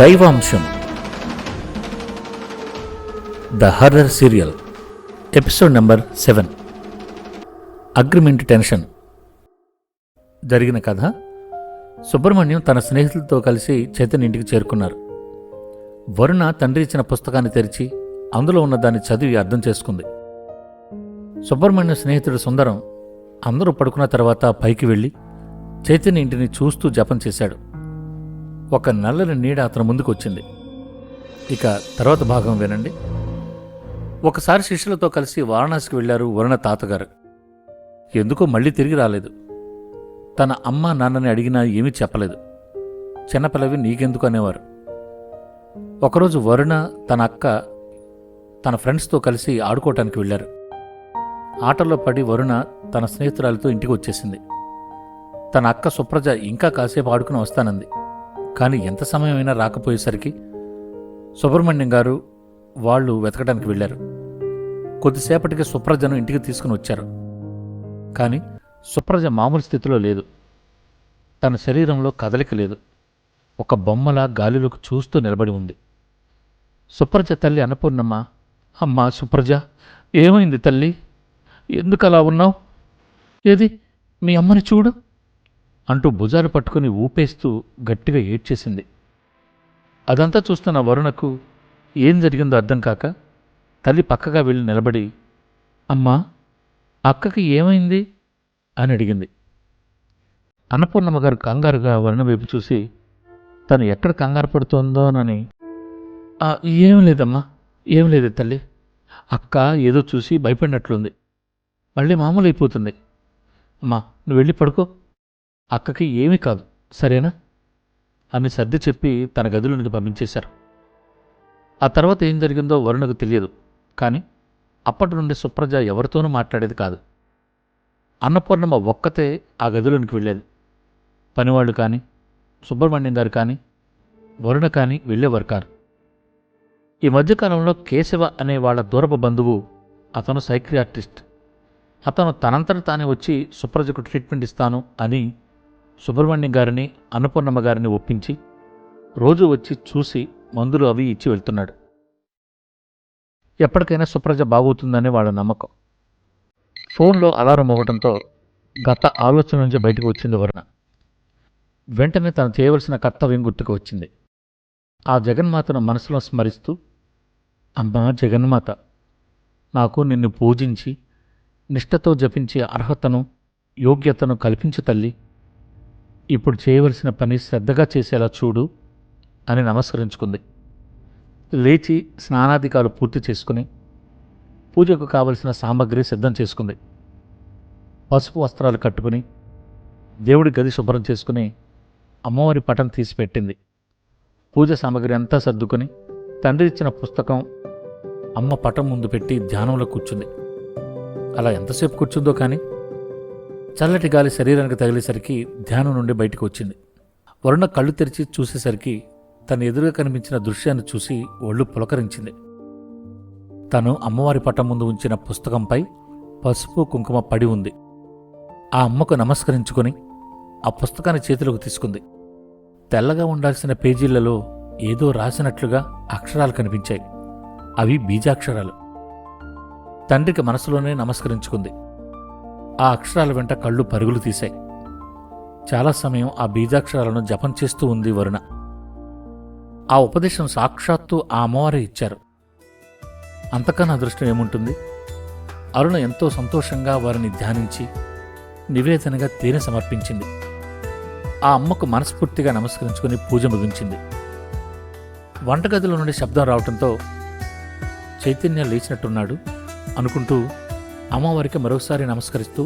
దైవాంశం the horror serial episode number 7 agreement tension. జరిగిన కథ: సుబ్రహ్మణ్యం తన స్నేహితులతో కలిసి చైతన్య ఇంటికి చేరుకున్నారు. వరుణ తండ్రి ఇచ్చిన పుస్తకాన్ని తెరిచి అందులో ఉన్న దాన్ని చదివి అర్థం చేసుకుంది. సుబ్రహ్మణ్యం స్నేహితుడు సుందరం అందరూ పడుకున్న తర్వాత పైకి వెళ్ళి చైతన్య ఇంటిని చూస్తూ జపం చేశాడు. ఒక నల్లని నీడ అతని ముందుకు వచ్చింది. ఇక తర్వాత భాగం వినండి. ఒకసారి శిష్యులతో కలిసి వారణాసికి వెళ్లారు వరుణ తాతగారు. ఎందుకో మళ్ళీ తిరిగి రాలేదు. తన అమ్మ నాన్నని అడిగినా ఏమీ చెప్పలేదు. చిన్నపిల్లవి నీకెందుకు అనేవారు. ఒకరోజు వరుణ తన అక్క తన ఫ్రెండ్స్తో కలిసి ఆడుకోవటానికి వెళ్లారు. ఆటల్లో పడి వరుణ తన స్నేహితురాలతో ఇంటికి వచ్చేసింది. తన అక్క సుప్రజ ఇంకా కాసేపు ఆడుకుని వస్తానంది. కానీ ఎంత సమయం అయినా రాకపోయేసరికి సుబ్రహ్మణ్యం గారు వాళ్ళు వెతకడానికి వెళ్లారు. కొద్దిసేపటికి సుప్రజను ఇంటికి తీసుకుని వచ్చారు. కానీ సుప్రజ మామూలు స్థితిలో లేదు. తన శరీరంలో కదలిక లేదు. ఒక బొమ్మలా గాలిలోకి చూస్తూ నిలబడి ఉంది. సుప్రజ తల్లి అన్నపూర్ణమ్మ, అమ్మా సుప్రజ, ఏమైంది తల్లి? ఎందుకు అలా ఉన్నావు? ఏది మీ అమ్మని చూడు అంటూ భుజాలు పట్టుకుని ఊపేస్తూ గట్టిగా ఏడ్చేసింది. అదంతా చూస్తున్న వరుణకు ఏం జరిగిందో అర్థం కాక తల్లి పక్కగా వెళ్ళి నిలబడి, అమ్మా అక్కకి ఏమైంది అని అడిగింది. అన్నపూర్ణమ్మ గారు కంగారుగా వరుణ వైపు చూసి తను ఎక్కడ కంగారు పడుతోందోనని, ఏం లేదమ్మా, ఏం లేదు తల్లి, అక్క ఏదో చూసి భయపడినట్లుంది, మళ్ళీ మామూలు అయిపోతుంది. అమ్మా నువ్వు వెళ్ళి పడుకో, అక్కకి ఏమీ కాదు సరేనా అని సర్ది చెప్పి తన గదిలోనికి పంపించేశారు. ఆ తర్వాత ఏం జరిగిందో వరుణకు తెలియదు. కానీ అప్పటి నుండి సుప్రజ ఎవరితోనూ మాట్లాడేది కాదు. అన్నపూర్ణమ్మ ఒక్కతే ఆ గదిలోనికి వెళ్ళేది. పనివాళ్ళు కానీ సుబ్రహ్మణ్యం గారు కానీ వరుణ కానీ వెళ్ళేవారు కాదు. ఈ మధ్యకాలంలో కేశవ అనే వాళ్ళ దూరపు బంధువు, అతను సైక్రియాట్రిస్ట్. అతను తనంతట తానే వచ్చి సుప్రజకు ట్రీట్మెంట్ ఇస్తాను అని సుబ్రహ్మణ్యం గారిని అన్నపూర్ణమ్మ గారిని ఒప్పించి రోజు వచ్చి చూసి మందులు అవి ఇచ్చి వెళ్తున్నాడు. ఎప్పటికైనా సుప్రజ బాగుతుందనే వాళ్ళ నమ్మకం. ఫోన్లో అలారం మోగటంతో గత ఆలోచన నుంచి బయటకు వచ్చింది వరుణ. వెంటనే తను చేయవలసిన కర్తవ్యం గుర్తుకు వచ్చింది. ఆ జగన్మాతను మనసులో స్మరిస్తూ, అమ్మా జగన్మాత, నాకు నిన్ను పూజించి నిష్ఠతో జపించే అర్హతను యోగ్యతను కల్పించు తల్లి. ఇప్పుడు చేయవలసిన పని శ్రద్ధగా చేసేలా చూడు అని నమస్కరించుకుంది. లేచి స్నానాధికాలు పూర్తి చేసుకుని పూజకు కావలసిన సామగ్రి సిద్ధం చేసుకుంది. పసుపు వస్త్రాలు కట్టుకుని దేవుడి గది శుభ్రం చేసుకుని అమ్మవారి పటం తీసి పెట్టింది. పూజ సామగ్రి అంతా సర్దుకొని తండ్రి ఇచ్చిన పుస్తకం అమ్మ పటం ముందు పెట్టి ధ్యానంలో కూర్చుంది. అలా ఎంతసేపు కూర్చుందో కానీ చల్లటి గాలి శరీరానికి తగిలేసరికి ధ్యానం నుండి బయటకు వచ్చింది. వరుణ కళ్ళు తెరిచి చూసేసరికి తన ఎదురుగా కనిపించిన దృశ్యాన్ని చూసి ఒళ్ళు పులకరించింది. తను అమ్మవారి పట్టం ముందు ఉంచిన పుస్తకంపై పసుపు కుంకుమ పడి ఉంది. ఆ అమ్మకు నమస్కరించుకొని ఆ పుస్తకాన్ని చేతిలోకి తీసుకుంది. తెల్లగా ఉండాల్సిన పేజీలలో ఏదో రాసినట్లుగా అక్షరాలు కనిపించాయి. అవి బీజాక్షరాలు. తండ్రికి మనసులోనే నమస్కరించుకుంది. ఆ అక్షరాల వెంట కళ్ళు పరుగులు తీశాయి. చాలా సమయం ఆ బీజాక్షరాలను జపం చేస్తూ ఉంది వరుణ. ఆ ఉపదేశం సాక్షాత్తు ఆ అమ్మవారే ఇచ్చారు. అంతకన్నా అదృష్టం ఏముంటుంది? అరుణ ఎంతో సంతోషంగా వారిని ధ్యానించి నివేదనగా తేనె సమర్పించింది. ఆ అమ్మకు మనస్ఫూర్తిగా నమస్కరించుకుని పూజ ముగించింది. వంటగదిలో నుండి శబ్దం రావడంతో చైతన్య లేచినట్టున్నాడు అనుకుంటూ అమ్మవారికి మరోసారి నమస్కరిస్తూ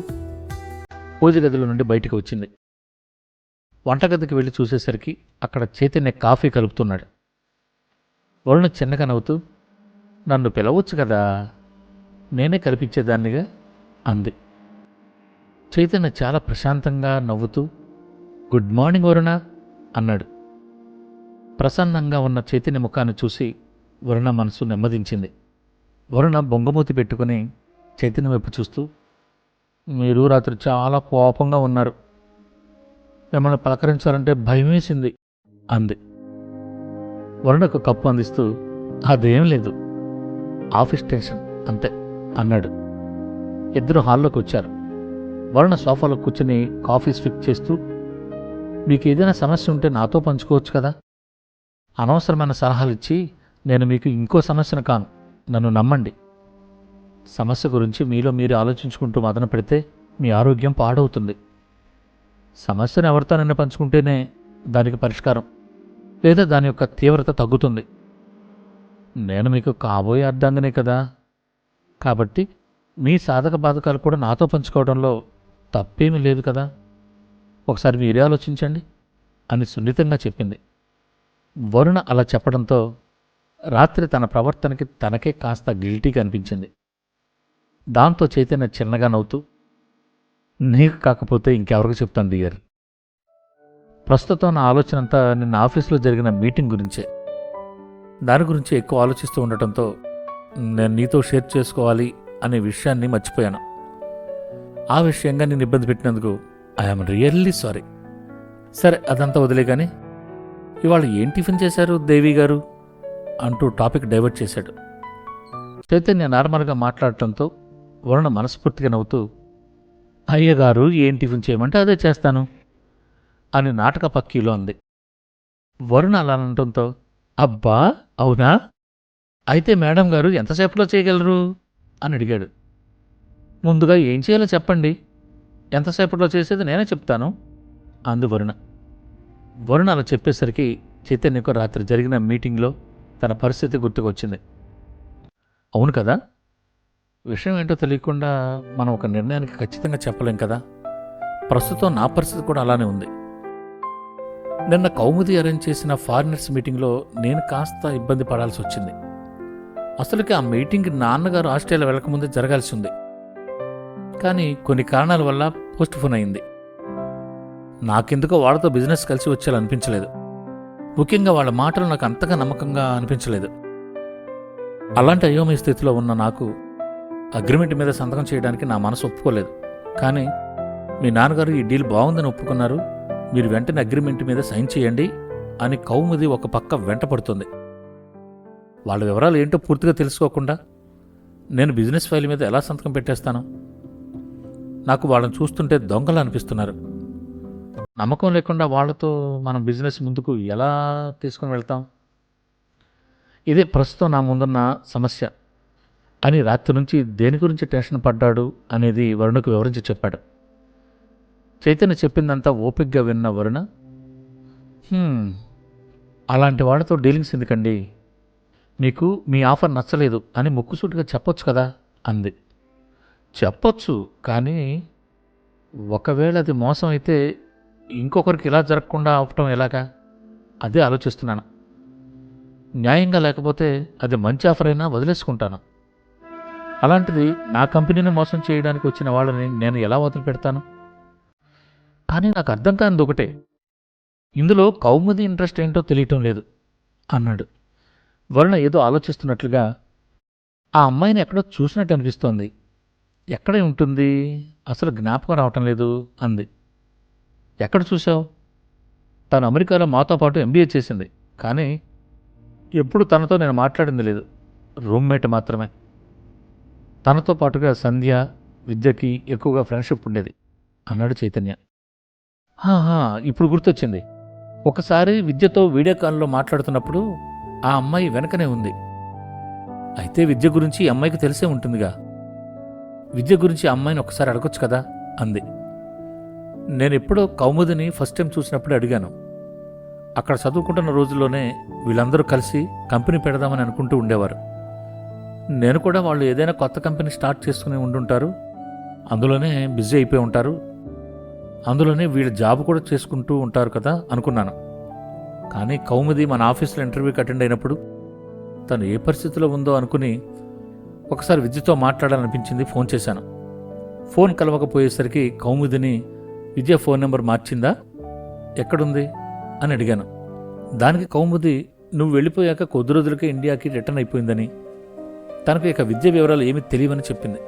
పూజ గదిలో నుండి బయటికి వచ్చింది. వంటగదికి వెళ్ళి చూసేసరికి అక్కడ చైతన్య కాఫీ కలుపుతున్నాడు. వరుణ చిన్నగా నవ్వుతూ, నన్ను పిలవచ్చు కదా, నేనే కల్పించేదాన్నిగా అంది. చైతన్య చాలా ప్రశాంతంగా నవ్వుతూ, గుడ్ మార్నింగ్ వరుణ అన్నాడు. ప్రసన్నంగా ఉన్న చైతన్య ముఖాన్ని చూసి వరుణ మనసు నెమ్మదించింది. వరుణ బొంగమూతి పెట్టుకుని చైతన్య వైపు చూస్తూ, మీరు రాత్రి చాలా కోపంగా ఉన్నారు, మిమ్మల్ని పలకరించాలంటే భయమేసింది అంది. వరుణకు కప్పు అందిస్తూ, అదేం లేదు, ఆఫీస్ టెన్షన్ అంతే అన్నాడు. ఇద్దరు హాల్లోకి వచ్చారు. వరుణ సోఫాలో కూర్చుని కాఫీ స్విక్ చేస్తూ, మీకు ఏదైనా సమస్య ఉంటే నాతో పంచుకోవచ్చు కదా, అనవసరమైన సలహాలు ఇచ్చి నేను మీకు ఇంకో సమస్యను కాను, నన్ను నమ్మండి. సమస్య గురించి మీలో మీరు ఆలోచించుకుంటూ మదన పెడితే మీ ఆరోగ్యం పాడవుతుంది. సమస్యను ఎవరితోనైనా పంచుకుంటేనే దానికి పరిష్కారం లేదా దాని యొక్క తీవ్రత తగ్గుతుంది. నేను మీకు కాబోయే అర్ధాంగనే కదా, కాబట్టి మీ సాధక బాధకాలు కూడా నాతో పంచుకోవడంలో తప్పేమీ లేదు కదా, ఒకసారి మీరే ఆలోచించండి అని సున్నితంగా చెప్పింది. వరుణ అలా చెప్పడంతో రాత్రి తన ప్రవర్తనకి తనకే కాస్త గిల్టీగా అనిపించింది. దాంతో చైతన్య చిన్నగా నవ్వుతూ, నీకు కాకపోతే ఇంకెవరికి చెప్తాను డియర్, ప్రస్తుతం నా ఆలోచన అంతా నిన్న ఆఫీసులో జరిగిన మీటింగ్ గురించే. దాని గురించి ఎక్కువ ఆలోచిస్తూ ఉండటంతో నేను నీతో షేర్ చేసుకోవాలి అనే విషయాన్ని మర్చిపోయాను. ఆ విషయంగా నేను ఇబ్బంది పెట్టినందుకు ఐఎమ్ రియల్లీ సారీ. సరే, అదంతా వదిలే కానీ ఇవాళ ఏం టిఫిన్ చేశారు దేవి గారు అంటూ టాపిక్ డైవర్ట్ చేశాడు. చైతన్య నార్మల్గా మాట్లాడటంతో వరుణ మనస్ఫూర్తిగా నవ్వుతూ, అయ్యగారు ఏం టిఫిన్ చేయమంటే అదే చేస్తాను అని నాటక పక్కీలో అంది. వరుణ అలా అనటంతో, అబ్బా అవునా, అయితే మేడం గారు ఎంతసేపులో చేయగలరు అని అడిగాడు. ముందుగా ఏం చేయాలో చెప్పండి, ఎంతసేపట్లో చేసేది నేనే చెప్తాను అంది వరుణ. వరుణ అలా చెప్పేసరికి చైతన్యకు రాత్రి జరిగిన మీటింగ్లో తన పరిస్థితి గుర్తుకొచ్చింది. అవును కదా, విషయం ఏంటో తెలియకుండా మనం ఒక నిర్ణయానికి ఖచ్చితంగా చెప్పలేం కదా. ప్రస్తుతం నా పరిస్థితి కూడా అలానే ఉంది. నిన్న కౌముది అరేంజ్ చేసిన ఫారినర్స్ మీటింగ్లో నేను కాస్త ఇబ్బంది పడాల్సి వచ్చింది. అసలుకి ఆ మీటింగ్ నాన్నగారు ఆస్ట్రేలియా వెళ్ళకముందే జరగాల్సి ఉంది, కానీ కొన్ని కారణాల వల్ల పోస్ట్ పోన్ అయింది. నాకెందుకో వాళ్ళతో బిజినెస్ కలిసి వచ్చేయాలనిపించలేదు. ముఖ్యంగా వాళ్ళ మాటలు నాకు అంతగా నమ్మకంగా అనిపించలేదు. అలాంటి అయోమయ స్థితిలో ఉన్న నాకు అగ్రిమెంట్ మీద సంతకం చేయడానికి నా మనసు ఒప్పుకోలేదు. కానీ మీ నాన్నగారు ఈ డీల్ బాగుందని ఒప్పుకున్నారు, మీరు వెంటనే అగ్రిమెంట్ మీద సైన్ చేయండి అని కౌముది ఒక పక్క వెంట పడుతుంది. వాళ్ళ వివరాలు ఏంటో పూర్తిగా తెలుసుకోకుండా నేను బిజినెస్ ఫైల్ మీద ఎలా సంతకం పెట్టేస్తాను? నాకు వాళ్ళని చూస్తుంటే దొంగలు అనిపిస్తున్నారు. నమ్మకం లేకుండా వాళ్ళతో మనం బిజినెస్ ముందుకు ఎలా తీసుకుని వెళ్తాం? ఇదే ప్రస్తుతం నా ముందున్న సమస్య అని రాత్రి నుంచి దేని గురించి టెన్షన్ పడ్డాడు అనేది వరుణకు వివరించి చెప్పాడు. చైతన్య చెప్పిందంతా ఓపికగా విన్న వరుణ, అలాంటి వాళ్ళతో డీలింగ్స్ ఎందుకండి, మీకు మీ ఆఫర్ నచ్చలేదు అని ముక్కుసూటిగా చెప్పొచ్చు కదా అంది. చెప్పొచ్చు, కానీ ఒకవేళ అది మోసం అయితే ఇంకొకరికి ఇలా జరగకుండా ఆపటం ఎలాగా, అదే ఆలోచిస్తున్నాను. న్యాయంగా లేకపోతే అది మంచి ఆఫర్ అయినా వదిలేసుకుంటాను. అలాంటిది నా కంపెనీని మోసం చేయడానికి వచ్చిన వాళ్ళని నేను ఎలా వదిలిపెడతాను? కానీ నాకు అర్థం కానిది ఒకటే, ఇందులో కౌముది ఇంట్రెస్ట్ ఏంటో తెలియటం లేదు అన్నాడు. వరుణ ఏదో ఆలోచిస్తున్నట్లుగా, ఆ అమ్మాయిని ఎక్కడో చూసినట్టు అనిపిస్తోంది, ఎక్కడే ఉంటుంది, అసలు జ్ఞాపకం రావటం లేదు అంది. ఎక్కడ చూసావు? తను అమెరికాలో మాతో పాటు ఎంబీఏ చేసింది, కానీ ఎప్పుడు తనతో నేను మాట్లాడింది లేదు, రూమ్మేట్ మాత్రమే. తనతో పాటుగా సంధ్య, విద్యకి ఎక్కువగా ఫ్రెండ్షిప్ ఉండేది అన్నాడు చైతన్య. ఇప్పుడు గుర్తొచ్చింది, ఒకసారి విద్యతో వీడియో కాల్లో మాట్లాడుతున్నప్పుడు ఆ అమ్మాయి వెనకనే ఉంది. అయితే విద్య గురించి ఈ అమ్మాయికి తెలిసే ఉంటుందిగా, విద్య గురించి ఆ అమ్మాయిని ఒకసారి అడగొచ్చు కదా అంది. నేను ఎప్పుడో కౌముదిని ఫస్ట్ టైం చూసినప్పుడు అడిగాను. అక్కడ చదువుకుంటున్న రోజుల్లోనే వీళ్ళందరూ కలిసి కంపెనీ పెడదామని అనుకుంటూ ఉండేవారు. నేను కూడా వాళ్ళు ఏదైనా కొత్త కంపెనీ స్టార్ట్ చేసుకుని ఉండుంటారు, అందులోనే బిజీ అయిపోయి ఉంటారు, అందులోనే వీళ్ళ జాబ్ కూడా చేసుకుంటూ ఉంటారు కదా అనుకున్నాను. కానీ కౌముది మన ఆఫీస్లో ఇంటర్వ్యూకి అటెండ్ అయినప్పుడు తను ఏ పరిస్థితిలో ఉందో అనుకుని ఒకసారి విద్యతో మాట్లాడాలనిపించింది, ఫోన్ చేశాను. ఫోన్ కలవకపోయేసరికి కౌముదిని విద్య ఫోన్ నెంబర్ మార్చిందా, ఎక్కడుంది అని అడిగాను. దానికి కౌముది నువ్వు వెళ్ళిపోయాక కొద్ది రోజులకే ఇండియాకి రిటర్న్ అయిపోయిందని, తనకు ఇక విద్య వివరాలు ఏమీ తెలియవని చెప్పింది.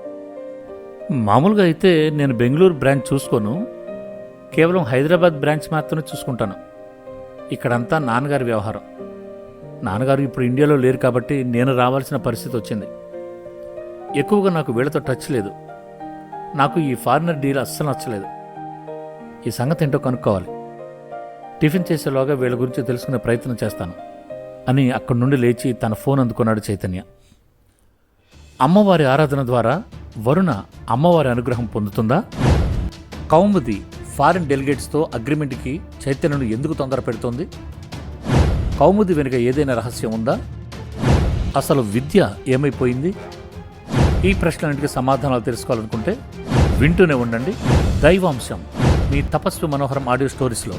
మామూలుగా అయితే నేను బెంగళూరు బ్రాంచ్ చూసుకోను, కేవలం హైదరాబాద్ బ్రాంచ్ మాత్రమే చూసుకుంటాను. ఇక్కడంతా నాన్నగారి వ్యవహారం. నాన్నగారు ఇప్పుడు ఇండియాలో లేరు కాబట్టి నేను రావాల్సిన పరిస్థితి వచ్చింది. ఎక్కువగా నాకు వీళ్ళతో టచ్ లేదు. నాకు ఈ ఫారినర్ డీల్ అస్సలు నచ్చలేదు. ఈ సంగతి ఏంటో కనుక్కోవాలి. టిఫిన్ చేసేలోగా వీళ్ళ గురించి తెలుసుకునే ప్రయత్నం చేస్తాను అని అక్కడి నుండి లేచి తన ఫోన్ అందుకున్నాడు చైతన్య. అమ్మవారి ఆరాధన ద్వారా వరుణ అమ్మవారి అనుగ్రహం పొందుతుందా? కౌముది ఫారిన్ డెలిగేట్స్తో అగ్రిమెంట్కి చైతన్యను ఎందుకు తొందర పెడుతోంది? కౌముది వెనుక ఏదైనా రహస్యం ఉందా? అసలు విద్య ఏమైపోయింది? ఈ ప్రశ్నలన్నిటికీ సమాధానాలు తెలుసుకోవాలనుకుంటే వింటూనే ఉండండి దైవాంశం, మీ తపస్వి మనోహరం ఆడియో స్టోరీస్లో.